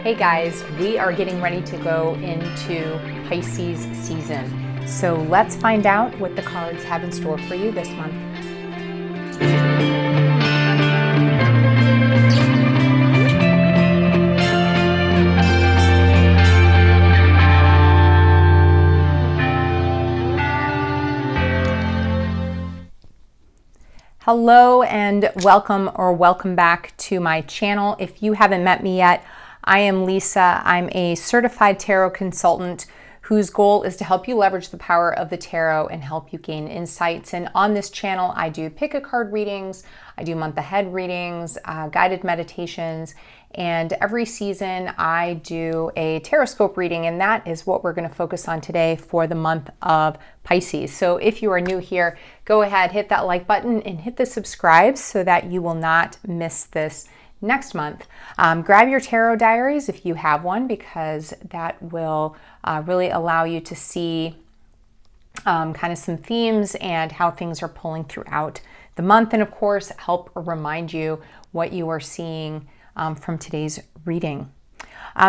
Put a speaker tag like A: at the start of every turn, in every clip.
A: Hey guys, we are getting ready to go into Pisces season. So let's find out what the cards have in store for you this month. Hello and welcome back to my channel. If you haven't met me yet, I am Leesa. I'm a certified tarot consultant whose goal is to help you leverage the power of the tarot and help you gain insights. And on this channel, I do pick a card readings, I do month ahead readings, guided meditations, and every season I do a Tarotscope reading, and that is what we're going to focus on today for the month of Pisces. So if you are new here, go ahead, hit that like button and hit the subscribe so that you will not miss this next month. Grab your tarot diaries if you have one, because that will really allow you to see kind of some themes and how things are pulling throughout the month, and of course help remind you what you are seeing from today's reading.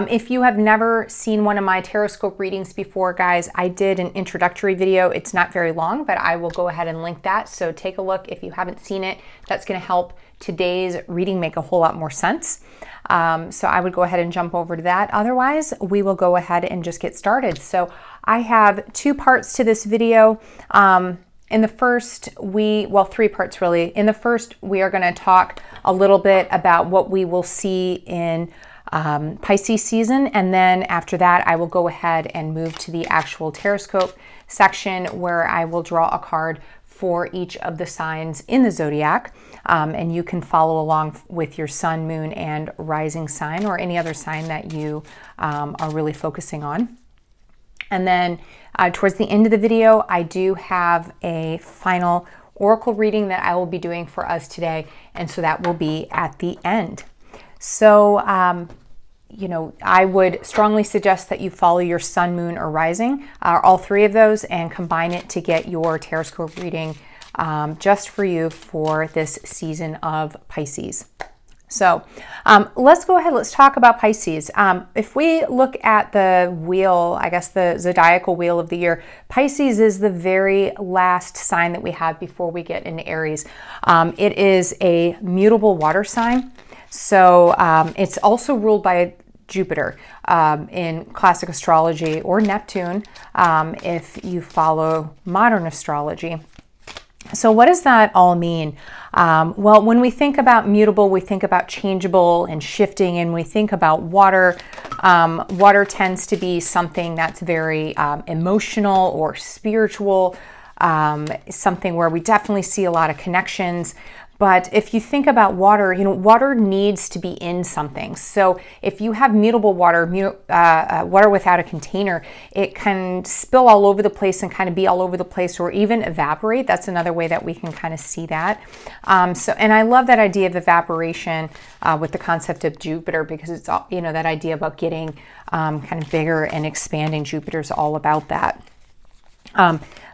A: If you have never seen one of my Tarotscope readings before, guys, I did an introductory video. It's not very long, but I will go ahead and link that. So take a look if you haven't seen it. That's going to help today's reading make a whole lot more sense. So I would go ahead and jump over to that. Otherwise, we will go ahead and just get started. So I have two parts to this video. In the first, three parts really. In the first, we are going to talk a little bit about what we will see in Pisces season, and then after that I will go ahead and move to the actual Tarotscope section where I will draw a card for each of the signs in the zodiac, and you can follow along with your sun, moon, and rising sign, or any other sign that you are really focusing on. And then towards the end of the video, I do have a final oracle reading that I will be doing for us today, and so that will be at the end. So I would strongly suggest that you follow your sun, moon, or rising, all three of those, and combine it to get your Tarotscope reading just for you for this season of Pisces. So let's go ahead, let's talk about Pisces. If we look at the wheel, I guess the zodiacal wheel of the year, Pisces is the very last sign that we have before we get into Aries. It is a mutable water sign. So it's also ruled by Jupiter in classic astrology, or Neptune if you follow modern astrology. So what does that all mean? Well, when we think about mutable, we think about changeable and shifting, and we think about water. Water tends to be something that's very emotional or spiritual, something where we definitely see a lot of connections. But if you think about water, water needs to be in something. So if you have mutable water, water without a container, it can spill all over the place and kind of be all over the place, or even evaporate. That's another way that we can kind of see that. And I love that idea of evaporation with the concept of Jupiter, because it's that idea about getting kind of bigger and expanding. Jupiter's all about that.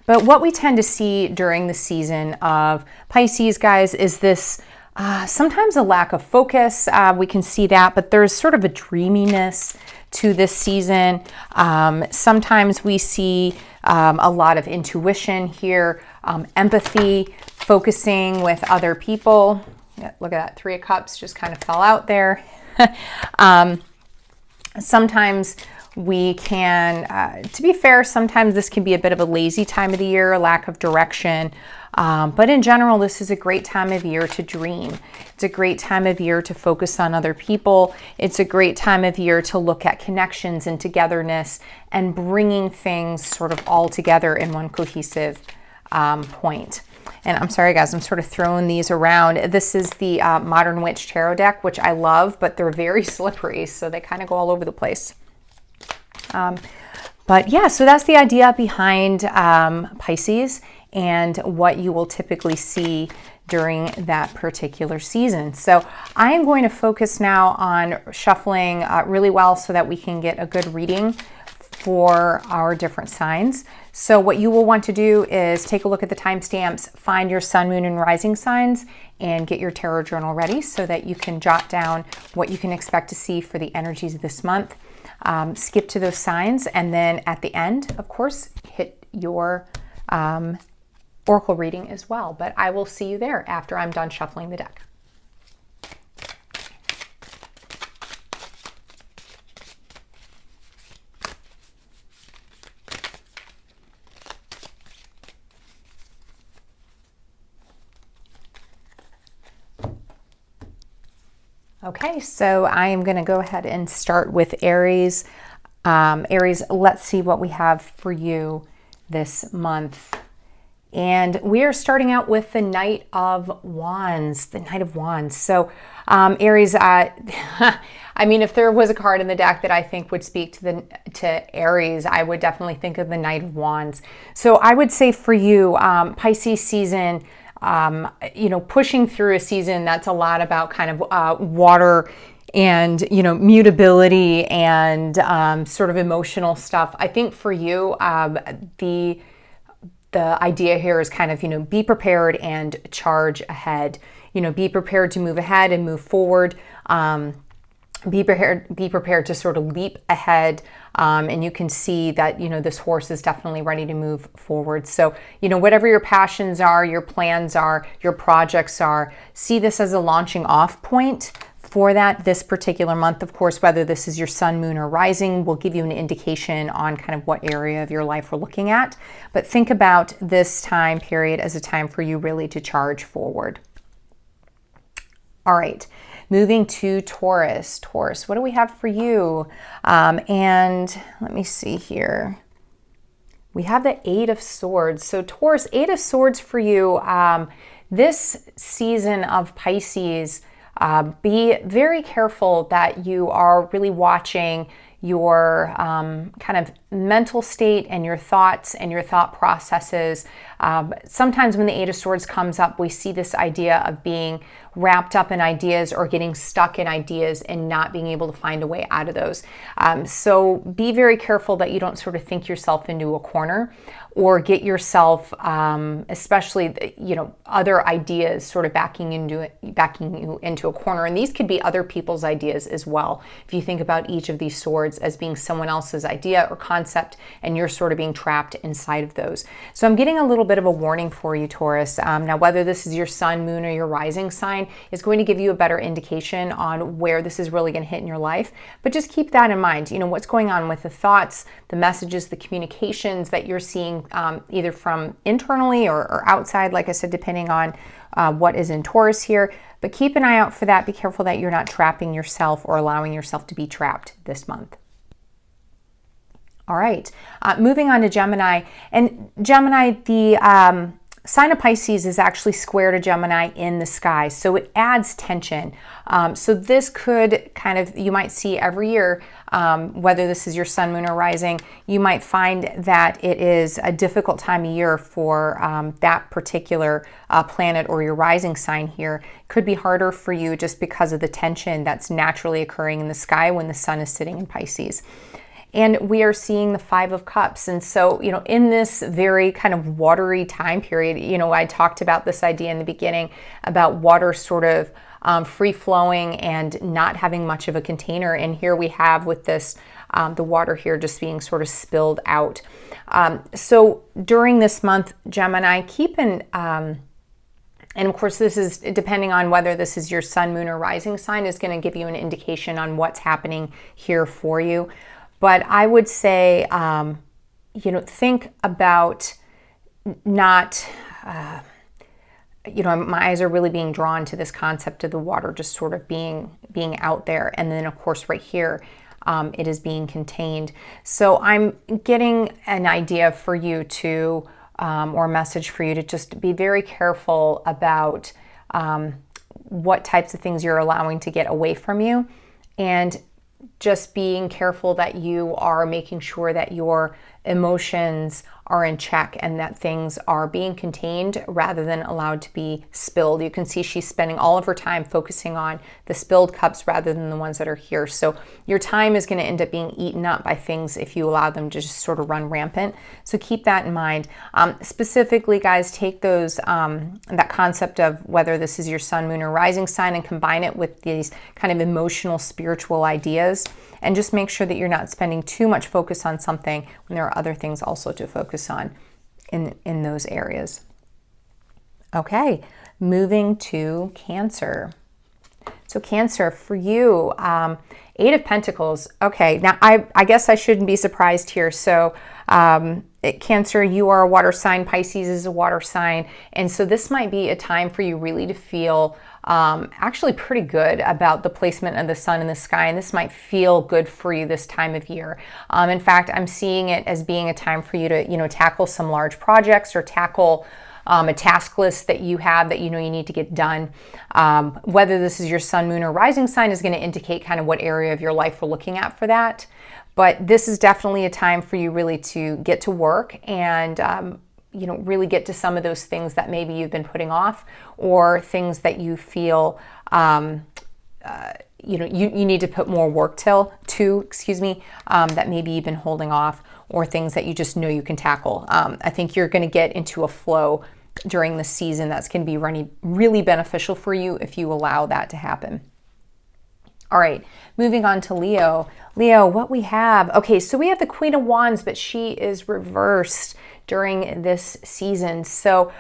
A: But what we tend to see during the season of Pisces, guys, is this sometimes a lack of focus. We can see that, but there's sort of a dreaminess to this season. Sometimes we see a lot of intuition here, empathy, focusing with other people. Yeah, look at that, 3 of Cups just kind of fell out there. Sometimes we can, to be fair, sometimes this can be a bit of a lazy time of the year, a lack of direction. But in general, this is a great time of year to dream. It's a great time of year to focus on other people. It's a great time of year to look at connections and togetherness and bringing things sort of all together in one cohesive point. And I'm sorry, guys, I'm sort of throwing these around. This is the Modern Witch Tarot deck, which I love, but they're very slippery, so they kind of go all over the place. But yeah, so that's the idea behind Pisces and what you will typically see during that particular season. So I am going to focus now on shuffling really well so that we can get a good reading for our different signs. So what you will want to do is take a look at the timestamps, find your sun, moon, and rising signs, and get your tarot journal ready so that you can jot down what you can expect to see for the energies of this month. Skip to those signs, and then at the end, of course, hit your oracle reading as well. But I will see you there after I'm done shuffling the deck. Okay, so I am going to go ahead and start with Aries. Aries, let's see what we have for you this month. And we are starting out with the Knight of Wands, the Knight of Wands. So Aries, I mean, if there was a card in the deck that I think would speak to Aries, I would definitely think of the Knight of Wands. So I would say for you, Pisces season, pushing through a season that's a lot about kind of water and, mutability and sort of emotional stuff. I think for you, the idea here is kind of, be prepared and charge ahead. Be prepared to move ahead and move forward. Be prepared to sort of leap ahead. And you can see that, this horse is definitely ready to move forward. So, whatever your passions are, your plans are, your projects are, see this as a launching off point for that this particular month. Of course, whether this is your sun, moon, or rising will give you an indication on kind of what area of your life we're looking at. But think about this time period as a time for you really to charge forward. All right. Moving to Taurus. Taurus, what do we have for you? And let me see here. We have the Eight of Swords. So Taurus, Eight of Swords for you. This season of Pisces, be very careful that you are really watching your kind of mental state and your thoughts and your thought processes. Sometimes when the Eight of Swords comes up, we see this idea of being wrapped up in ideas or getting stuck in ideas and not being able to find a way out of those. So be very careful that you don't sort of think yourself into a corner or get yourself, especially, other ideas sort of backing you into a corner. And these could be other people's ideas as well. If you think about each of these swords as being someone else's idea or concept, and you're sort of being trapped inside of those. So I'm getting a little bit of a warning for you, Taurus. Now, whether this is your sun, moon, or your rising sign is going to give you a better indication on where this is really going to hit in your life. But just keep that in mind. What's going on with the thoughts, the messages, the communications that you're seeing either from internally or outside, like I said, depending on what is in Taurus here. But keep an eye out for that. Be careful that you're not trapping yourself or allowing yourself to be trapped this month. All right, moving on to Gemini. And Gemini, the sign of Pisces is actually square to Gemini in the sky, so it adds tension. So this could kind of, you might see every year, whether this is your sun, moon, or rising, you might find that it is a difficult time of year for that particular planet or your rising sign here. Could be harder for you just because of the tension that's naturally occurring in the sky when the sun is sitting in Pisces. And we are seeing the Five of Cups. And so, in this very kind of watery time period, I talked about this idea in the beginning about water sort of free flowing and not having much of a container. And here we have with this, the water here just being sort of spilled out. So during this month, Gemini, keep an, and of course, this is depending on whether this is your sun, moon, or rising sign is going to give you an indication on what's happening here for you. But I would say, think about not, my eyes are really being drawn to this concept of the water just sort of being out there. And then, of course, right here, it is being contained. So I'm getting an idea for you to, or a message for you to just be very careful about what types of things you're allowing to get away from you. And just being careful that you are making sure that you're emotions are in check and that things are being contained rather than allowed to be spilled. You can see she's spending all of her time focusing on the spilled cups rather than the ones that are here. So your time is going to end up being eaten up by things if you allow them to just sort of run rampant. So keep that in mind. Specifically, guys, take those that concept of whether this is your sun, moon, or rising sign and combine it with these kind of emotional, spiritual ideas, and just make sure that you're not spending too much focus on something when there are other things also to focus on in those areas. Okay, moving to Cancer. So Cancer, for you, Eight of Pentacles. Okay, now I guess I shouldn't be surprised here. So Cancer, you are a water sign. Pisces is a water sign. And so this might be a time for you really to feel actually pretty good about the placement of the sun in the sky. And this might feel good for you this time of year. In fact, I'm seeing it as being a time for you to, tackle some large projects or tackle a task list that you have that you need to get done. Whether this is your sun, moon, or rising sign is going to indicate kind of what area of your life we're looking at for that. But this is definitely a time for you really to get to work and really get to some of those things that maybe you've been putting off, or things that you feel you need to put more work to, that maybe you've been holding off, or things that you just know you can tackle. I think you're going to get into a flow during the season that's going to be really beneficial for you if you allow that to happen. All right, moving on to Leo. Leo, what we have, okay, so we have the Queen of Wands, but she is reversed during this season. So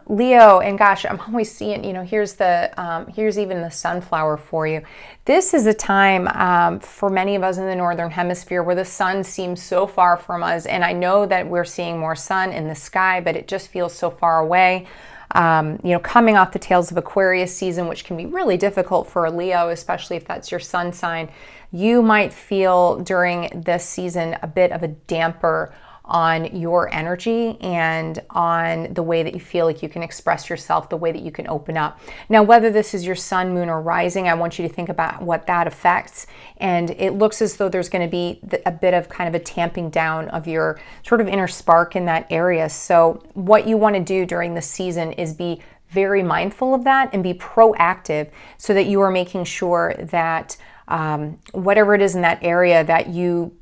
A: Leo, and gosh, I'm always seeing, here's even the sunflower for you. This is a time for many of us in the Northern Hemisphere where the sun seems so far from us. And I know that we're seeing more sun in the sky, but it just feels so far away. Coming off the tails of Aquarius season, which can be really difficult for a Leo, especially if that's your sun sign, you might feel during this season a bit of a damper on your energy and on the way that you feel like you can express yourself, the way that you can open up. Now, whether this is your sun, moon, or rising, I want you to think about what that affects. And it looks as though there's going to be a bit of kind of a tamping down of your sort of inner spark in that area. So what you want to do during the season is be very mindful of that and be proactive so that you are making sure that whatever it is in that area that you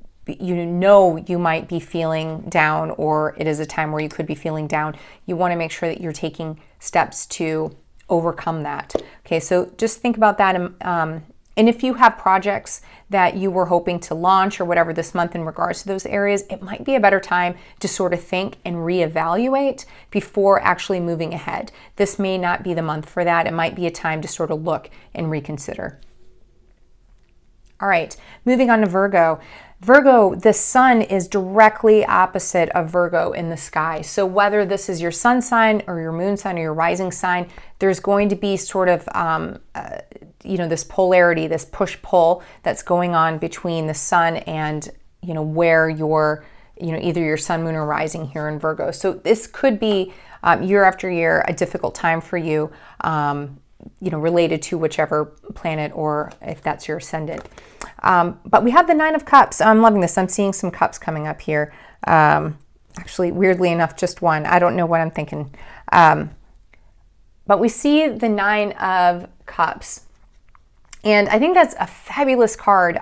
A: might be feeling down, or it is a time where you could be feeling down, you want to make sure that you're taking steps to overcome that. Okay, so just think about that. And if you have projects that you were hoping to launch or whatever this month in regards to those areas, it might be a better time to sort of think and reevaluate before actually moving ahead. This may not be the month for that. It might be a time to sort of look and reconsider. All right, moving on to Virgo. Virgo, the sun is directly opposite of Virgo in the sky. So whether this is your sun sign or your moon sign or your rising sign, there's going to be sort of, this polarity, this push-pull that's going on between the sun and, where your, either your sun, moon, or rising here in Virgo. So this could be year after year a difficult time for you, related to whichever planet or if that's your ascendant. But we have the Nine of Cups. I'm loving this. I'm seeing some cups coming up here. Actually, weirdly enough, just one. I don't know what I'm thinking. But we see the Nine of Cups. And I think that's a fabulous card.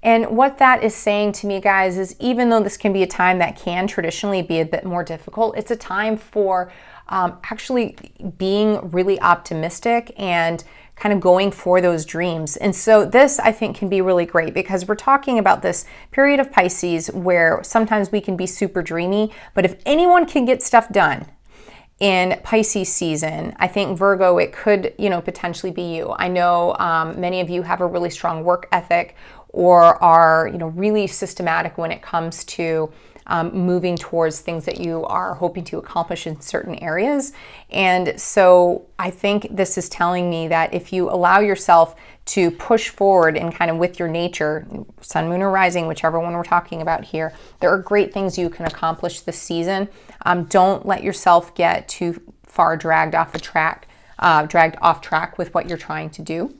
A: And what that is saying to me, guys, is even though this can be a time that can traditionally be a bit more difficult, it's a time for actually being really optimistic and kind of going for those dreams. And so this, I think, can be really great because we're talking about this period of Pisces where sometimes we can be super dreamy, but if anyone can get stuff done in Pisces season, I think Virgo, it could, potentially be you. I know many of you have a really strong work ethic or are, really systematic when it comes to moving towards things that you are hoping to accomplish in certain areas. And so I think this is telling me that if you allow yourself to push forward and kind of with your nature, sun, moon, or rising, whichever one we're talking about here, there are great things you can accomplish this season. Don't let yourself get too far dragged off track with what you're trying to do.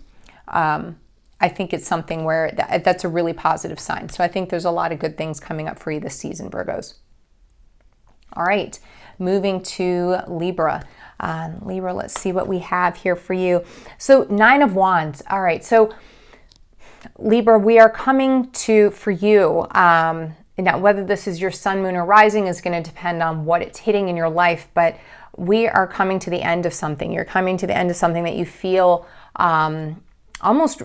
A: I think it's something where that's a really positive sign. So I think there's a lot of good things coming up for you this season, Virgos. All right, moving to Libra. Libra, let's see what we have here for you. So 9 of Wands. All right, so Libra, we are coming to, for you, now whether this is your sun, moon, or rising is going to depend on what it's hitting in your life, but we are coming to the end of something. You're coming to the end of something that you feel almost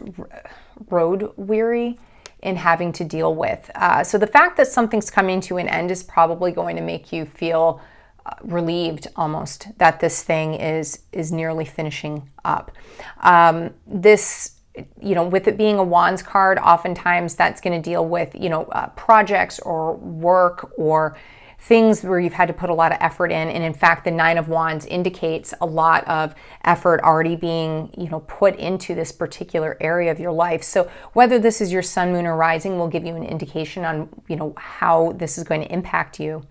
A: road weary in having to deal with. So the fact that something's coming to an end is probably going to make you feel relieved almost that this thing is nearly finishing up. This, you know, with it being a Wands card, oftentimes that's going to deal with, you know, projects or work or things where you've had to put a lot of effort in. And in fact, the 9 of Wands indicates a lot of effort already being, you know, put into this particular area of your life. So whether this is your sun, moon, or rising will give you an indication on, you know, how this is going to impact you.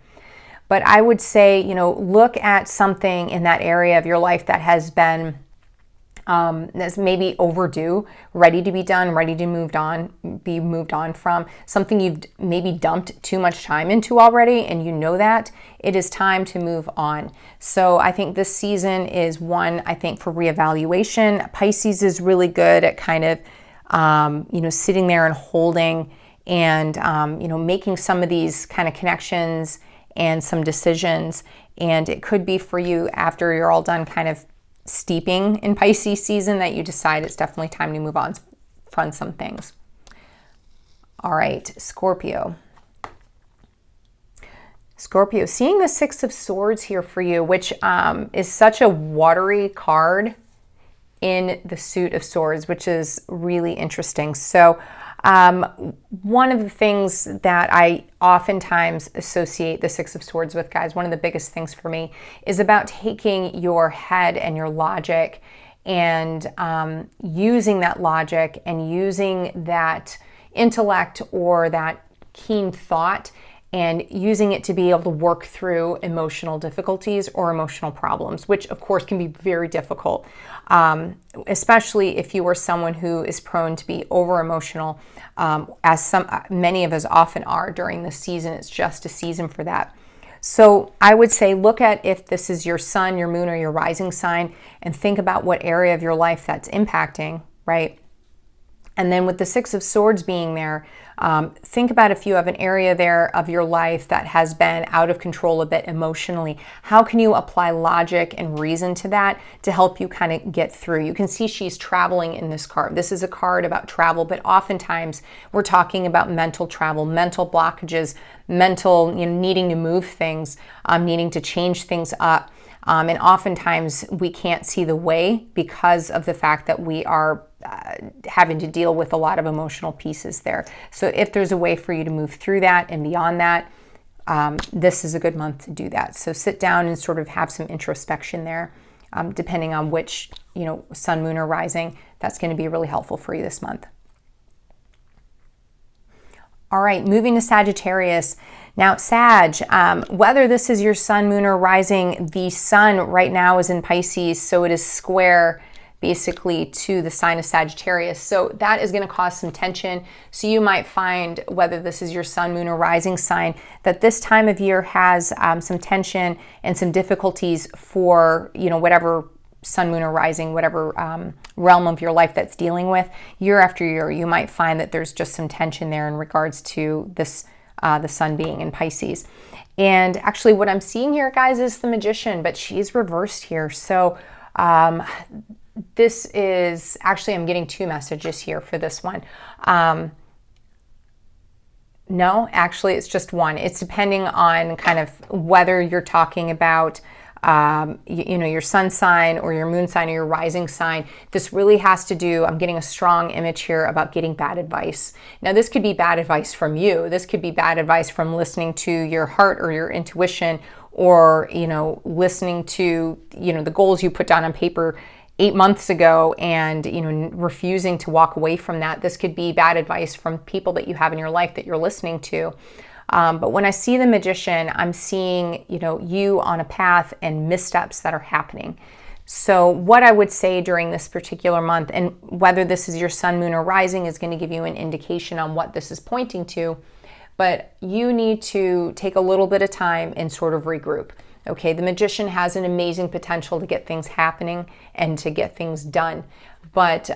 A: But I would say, you know, look at something in that area of your life that has been that's maybe overdue, ready to be done, ready to be moved on from, something you've maybe dumped too much time into already, and you know that it is time to move on. So I think this season is one, I think, for reevaluation. Pisces is really good at kind of, you know, sitting there and holding and, you know, making some of these kind of connections and some decisions. And it could be for you after you're all done kind of steeping in Pisces season that you decide it's definitely time to move on from some things. All right, Scorpio. Scorpio, seeing the 6 of Swords here for you, which is such a watery card in the suit of Swords, which is really interesting. So one of the things that I oftentimes associate the 6 of Swords with, guys, one of the biggest things for me is about taking your head and your logic and using that logic and using that intellect or that keen thought and using it to be able to work through emotional difficulties or emotional problems, which of course can be very difficult, especially if you are someone who is prone to be over emotional, as many of us often are during this season. It's just a season for that. So I would say look at if this is your sun, your moon, or your rising sign, and think about what area of your life that's impacting, right? And then with the 6 of Swords being there, think about if you have an area there of your life that has been out of control a bit emotionally. How can you apply logic and reason to that to help you kind of get through? You can see she's traveling in this card. This is a card about travel, but oftentimes we're talking about mental travel, mental blockages, mental, you know, needing to move things, needing to change things up. And oftentimes we can't see the way because of the fact that we are having to deal with a lot of emotional pieces there. So if there's a way for you to move through that and beyond that, this is a good month to do that. So sit down and sort of have some introspection there, depending on which, you know, sun, moon, or rising. That's going to be really helpful for you this month. All right, moving to Sagittarius. Now, Sag, whether this is your sun, moon, or rising, the sun right now is in Pisces, so it is square basically to the sign of Sagittarius. So that is going to cause some tension. So you might find, whether this is your sun, moon, or rising sign, that this time of year has some tension and some difficulties for, you know, whatever sun, moon, or rising, whatever realm of your life that's dealing with. Year after year, you might find that there's just some tension there in regards to this, the sun being in Pisces. And actually what I'm seeing here, guys, is the Magician, but she's reversed here. So this is actually, I'm getting 2 messages here for this one. No, actually it's just one. It's depending on kind of whether you're talking about you know, your sun sign or your moon sign or your rising sign. This really has to do, I'm getting a strong image here about getting bad advice. Now, this could be bad advice from you. This could be bad advice from listening to your heart or your intuition, or, you know, listening to, you know, the goals you put down on paper 8 months ago and, you know, refusing to walk away from that. This could be bad advice from people that you have in your life that you're listening to. But when I see the Magician, I'm seeing, you know, you on a path and missteps that are happening. So what I would say during this particular month, and whether this is your sun, moon, or rising, is going to give you an indication on what this is pointing to, but you need to take a little bit of time and sort of regroup. Okay, the Magician has an amazing potential to get things happening and to get things done. But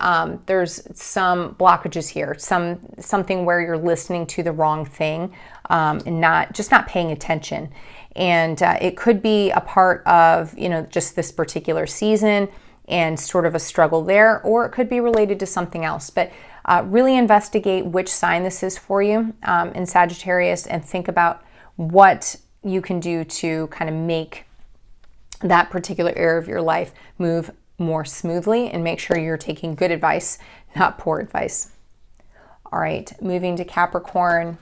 A: there's some blockages here, something where you're listening to the wrong thing and not paying attention. And it could be a part of, just this particular season and sort of a struggle there, or it could be related to something else. But really investigate which sign this is for you in Sagittarius, and think about what you can do to kind of make that particular area of your life move more smoothly, and make sure you're taking good advice, not poor advice. All right, moving to Capricorn.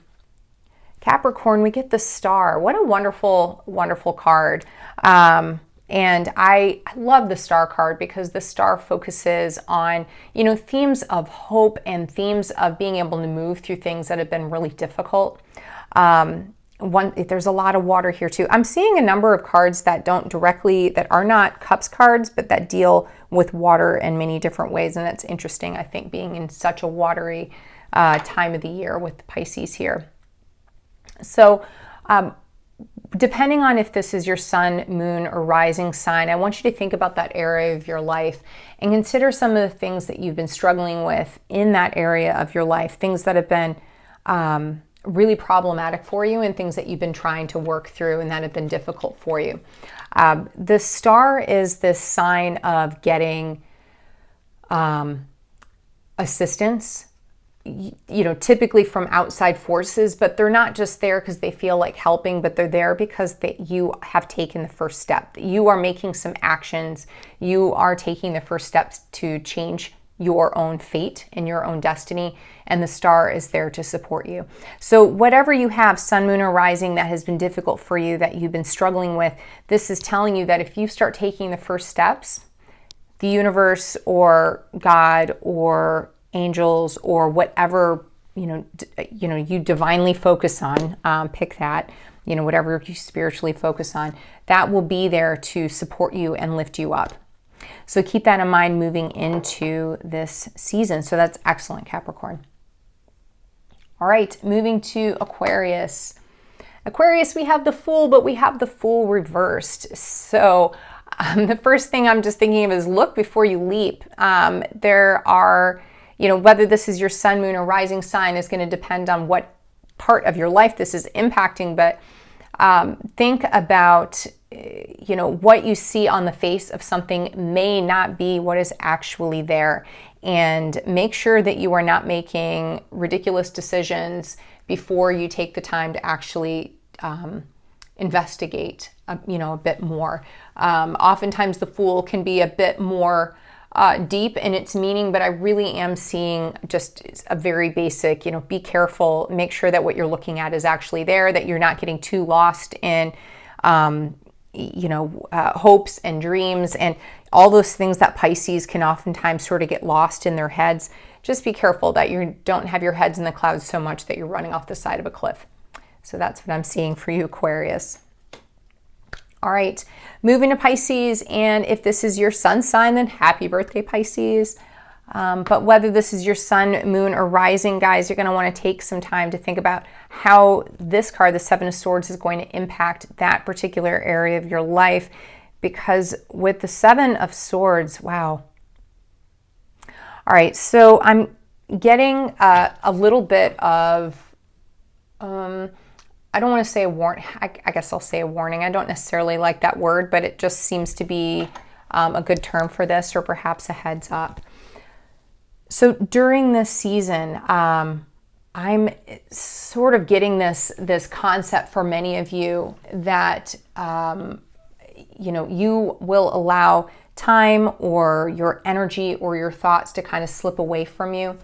A: Capricorn, we get the Star. What a wonderful, wonderful card. And I love the Star card because the Star focuses on, themes of hope and themes of being able to move through things that have been really difficult. There's a lot of water here too. I'm seeing a number of cards that are not cups cards, but that deal with water in many different ways. And that's interesting, I think, being in such a watery time of the year with Pisces here. So depending on if this is your sun, moon, or rising sign, I want you to think about that area of your life and consider some of the things that you've been struggling with in that area of your life, things that have been really problematic for you, and things that you've been trying to work through and that have been difficult for you. The Star is this sign of getting assistance, typically from outside forces, but they're not just there because they feel like helping, but they're there because you have taken the first step. You are making some actions. You are taking the first steps to change your own fate and your own destiny, and the Star is there to support you. So whatever you have, sun, moon, or rising, that has been difficult for you, that you've been struggling with, this is telling you that if you start taking the first steps, the universe or God or angels or whatever you divinely focus on, pick that, whatever you spiritually focus on, that will be there to support you and lift you up. So keep that in mind moving into this season. So that's excellent, Capricorn. All right, moving to Aquarius. Aquarius, we have the Fool, but we have the Fool reversed. So the first thing I'm just thinking of is look before you leap. There are, whether this is your sun, moon, or rising sign is going to depend on what part of your life this is impacting, but think about what you see on the face of something may not be what is actually there, and make sure that you are not making ridiculous decisions before you take the time to actually investigate a bit more. Oftentimes the Fool can be a bit more deep in its meaning, but I really am seeing just a very basic, be careful, make sure that what you're looking at is actually there, that you're not getting too lost in hopes and dreams and all those things that Pisces can oftentimes sort of get lost in their heads. Just be careful that you don't have your heads in the clouds so much that you're running off the side of a cliff. So that's what I'm seeing for you, Aquarius. All right, moving to Pisces, and if this is your sun sign, then happy birthday, Pisces. But whether this is your sun, moon, or rising, guys, you're going to want to take some time to think about how this card, the Seven of Swords, is going to impact that particular area of your life. Because with the Seven of Swords, wow. All right, so I'm getting a little bit of, I don't want to say a warning. I guess I'll say a warning. I don't necessarily like that word, but it just seems to be a good term for this, or perhaps a heads up. So during this season, I'm sort of getting this concept for many of you that you will allow time or your energy or your thoughts to kind of slip away from you,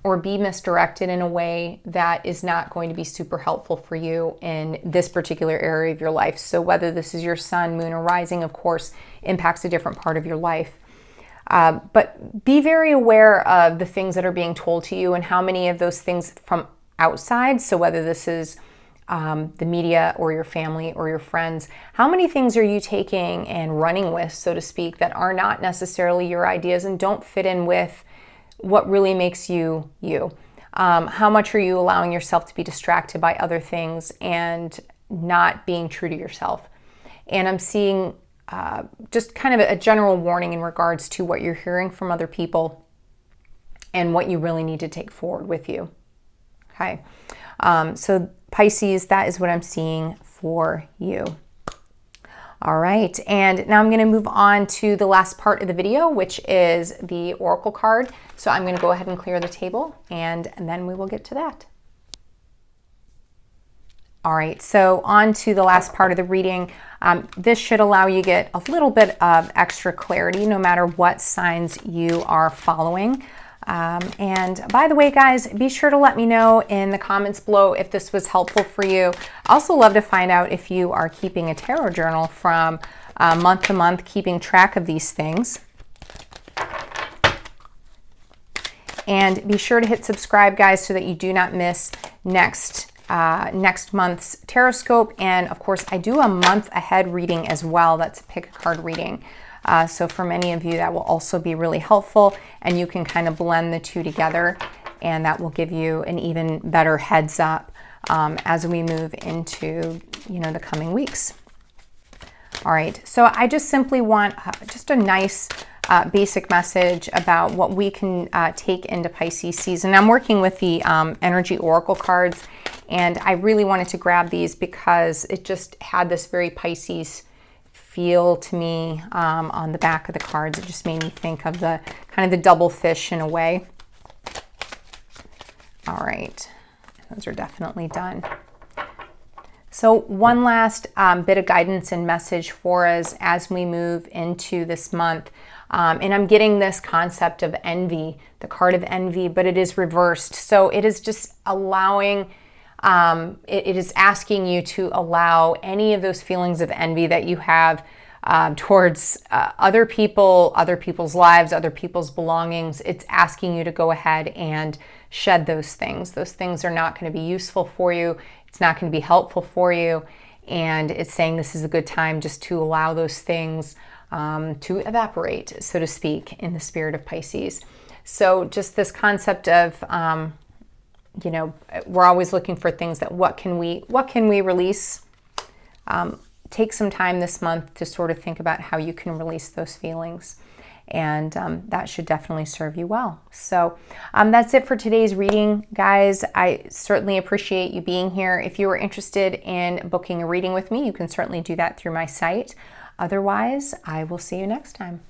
A: or be misdirected in a way that is not going to be super helpful for you in this particular area of your life. So whether this is your sun, moon, or rising, of course, impacts a different part of your life. But be very aware of the things that are being told to you and how many of those things from outside. So whether this is the media or your family or your friends? How many things are you taking and running with, so to speak, that are not necessarily your ideas and don't fit in with what really makes you you? How much are you allowing yourself to be distracted by other things and not being true to yourself? And I'm seeing just kind of a general warning in regards to what you're hearing from other people and what you really need to take forward with you. Okay. So Pisces, that is what I'm seeing for you. All right. And now I'm going to move on to the last part of the video, which is the Oracle card. So I'm going to go ahead and clear the table, and then we will get to that. All right, so on to the last part of the reading. This should allow you to get a little bit of extra clarity no matter what signs you are following. And by the way, guys, be sure to let me know in the comments below if this was helpful for you. I also love to find out if you are keeping a tarot journal from month to month, keeping track of these things. And be sure to hit subscribe, guys, so that you do not miss next month's Tarotscope. And of course, I do a month ahead reading as well. That's a pick a card reading. So for many of you, that will also be really helpful, and you can kind of blend the two together, and that will give you an even better heads up as we move into, the coming weeks. All right, so I just simply want just a nice basic message about what we can take into Pisces season. I'm working with the Energy Oracle cards, and I really wanted to grab these because it just had this very Pisces feel to me on the back of the cards. It just made me think of the kind of the double fish in a way. All right, those are definitely done. So one last bit of guidance and message for us as we move into this month. And I'm getting this concept of envy, the card of envy, but it is reversed. So it is just allowing, it is asking you to allow any of those feelings of envy that you have towards other people, other people's lives, other people's belongings. It's asking you to go ahead and shed those things. Those things are not going to be useful for you. It's not going to be helpful for you. And it's saying this is a good time just to allow those things to evaporate, so to speak, in the spirit of Pisces. So just this concept of, we're always looking for things that what can we release? Take some time this month to sort of think about how you can release those feelings. And that should definitely serve you well. So that's it for today's reading, guys. I certainly appreciate you being here. If you are interested in booking a reading with me, you can certainly do that through my site. Otherwise, I will see you next time.